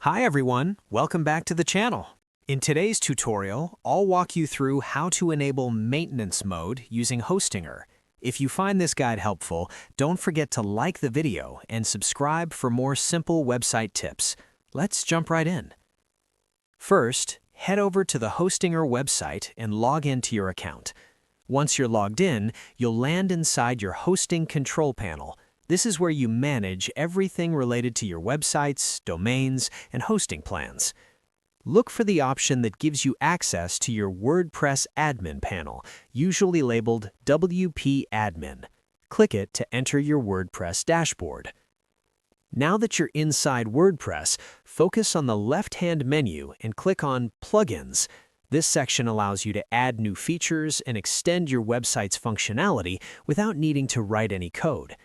Hi everyone, welcome back to the channel. In today's tutorial, I'll walk you through how to enable maintenance mode using Hostinger. If you find this guide helpful, don't forget to like the video and subscribe for more simple website tips. Let's jump right in. First, head over to the Hostinger website and log into your account. Once you're logged in, you'll land inside your hosting control panel. This is where you manage everything related to your websites, domains, and hosting plans. Look for the option that gives you access to your WordPress admin panel, usually labeled WP Admin. Click it to enter your WordPress dashboard. Now that you're inside WordPress, focus on the left-hand menu and click on Plugins. This section allows you to add new features and extend your website's functionality without needing to write any code.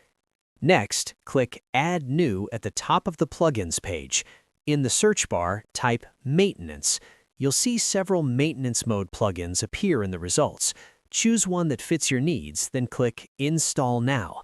Next, click Add New at the top of the Plugins page. In the search bar, type Maintenance. You'll see several maintenance mode plugins appear in the results. Choose one that fits your needs, then click Install Now.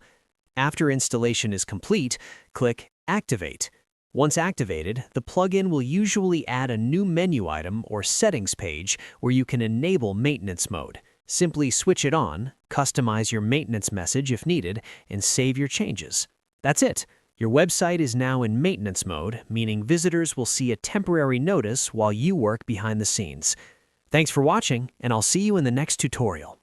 After installation is complete, click Activate. Once activated, the plugin will usually add a new menu item or settings page where you can enable maintenance mode. Simply switch it on, customize your maintenance message if needed, and save your changes. That's it. Your website is now in maintenance mode, meaning visitors will see a temporary notice while you work behind the scenes. Thanks for watching, and I'll see you in the next tutorial.